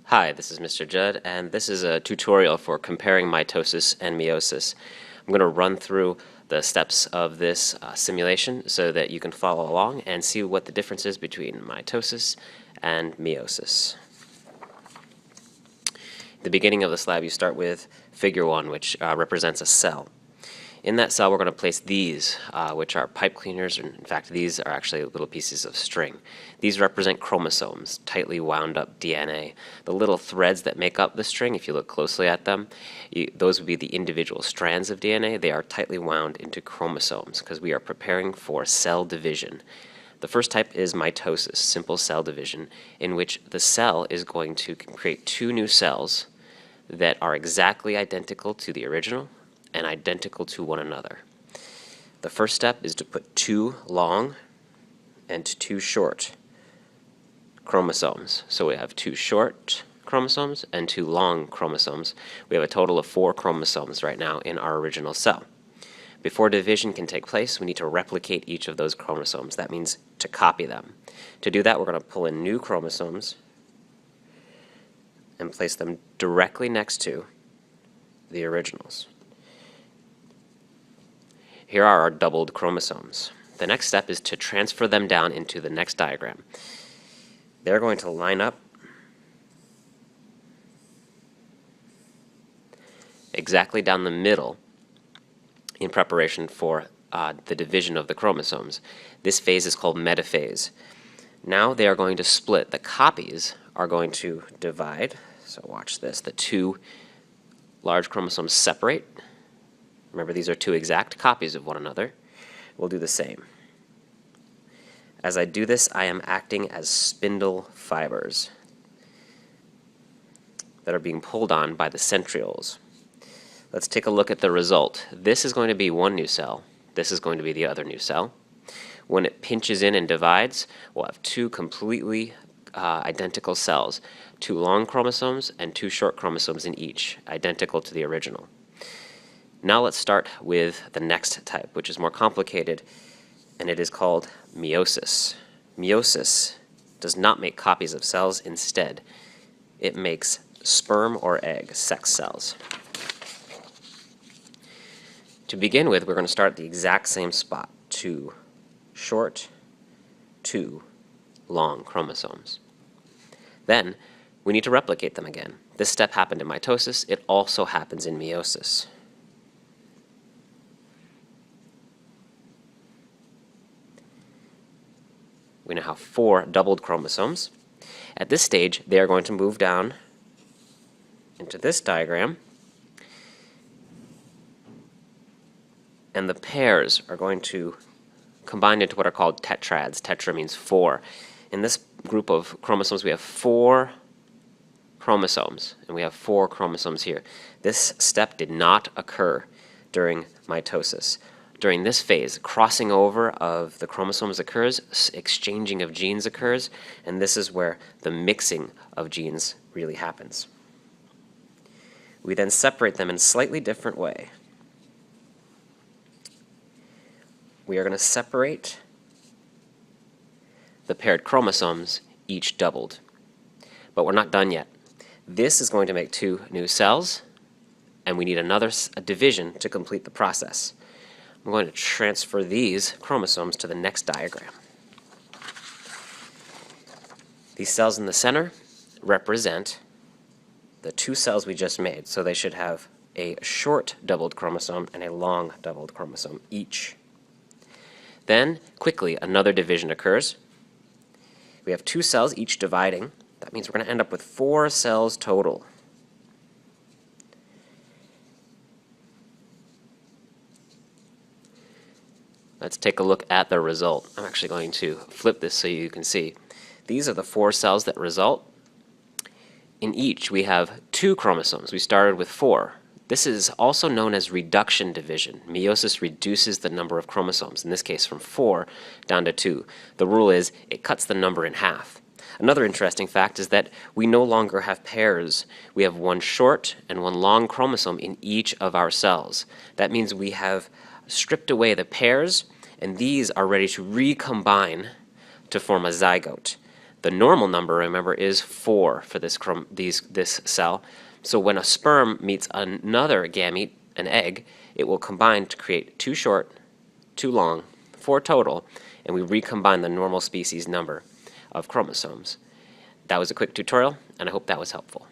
Hi, this is Mr. Judd, and this is a tutorial for comparing mitosis and meiosis. I'm going to run through the steps of this simulation so that you can follow along and see what the difference is between mitosis and meiosis. At the beginning of this lab, you start with figure 1, which represents a cell. In that cell, we're going to place these, which are pipe cleaners. In fact, these are actually little pieces of string. These represent chromosomes, tightly wound up DNA. The little threads that make up the string, if you look closely at them, those would be the individual strands of DNA. They are tightly wound into chromosomes because we are preparing for cell division. The first type is mitosis, simple cell division, in which the cell is going to create two new cells that are exactly identical to the original and identical to one another. The first step is to put two long and two short chromosomes. So we have two short chromosomes and two long chromosomes. We have a total of 4 chromosomes right now in our original cell. Before division can take place, we need to replicate each of those chromosomes. That means to copy them. To do that, we're going to pull in new chromosomes and place them directly next to the originals. Here are our doubled chromosomes. The next step is to transfer them down into the next diagram. They're going to line up exactly down the middle in preparation for the division of the chromosomes. This phase is called metaphase. Now they are going to split. The copies are going to divide. So watch this. The two large chromosomes separate. Remember, these are two exact copies of one another. We'll do the same. As I do this, I am acting as spindle fibers that are being pulled on by the centrioles. Let's take a look at the result. This is going to be one new cell. This is going to be the other new cell. When it pinches in and divides, we'll have two completely identical cells, 2 long chromosomes and 2 short chromosomes in each, identical to the original. Now let's start with the next type, which is more complicated, and it is called meiosis. Meiosis does not make copies of cells. Instead, it makes sperm or egg, sex cells. To begin with, we're going to start at the exact same spot, 2 short, 2 long chromosomes. Then, we need to replicate them again. This step happened in mitosis. It also happens in meiosis. We now have 4 doubled chromosomes. At this stage, they are going to move down into this diagram, and the pairs are going to combine into what are called tetrads. Tetra means 4. In this group of chromosomes, we have 4 chromosomes, and we have 4 chromosomes here. This step did not occur during mitosis. During this phase, crossing over of the chromosomes occurs, exchanging of genes occurs, and this is where the mixing of genes really happens. We then separate them in a slightly different way. We are going to separate the paired chromosomes, each doubled. But we're not done yet. This is going to make 2 new cells, and we need another division to complete the process. I'm going to transfer these chromosomes to the next diagram. These cells in the center represent the 2 cells we just made, so they should have a short doubled chromosome and a long doubled chromosome each. Then, quickly, another division occurs. We have 2 cells each dividing. That means we're going to end up with 4 cells total. Let's take a look at the result. I'm actually going to flip this so you can see. These are the 4 cells that result. In each, we have 2 chromosomes. We started with 4. This is also known as reduction division. Meiosis reduces the number of chromosomes, in this case from 4 down to 2. The rule is it cuts the number in half. Another interesting fact is that we no longer have pairs. We have 1 short and 1 long chromosome in each of our cells. That means we have stripped away the pairs, and these are ready to recombine to form a zygote. The normal number, remember, is 4 for this cell. So when a sperm meets another gamete, an egg, it will combine to create 2 short, 2 long, 4 total, and we recombine the normal species number of chromosomes. That was a quick tutorial, and I hope that was helpful.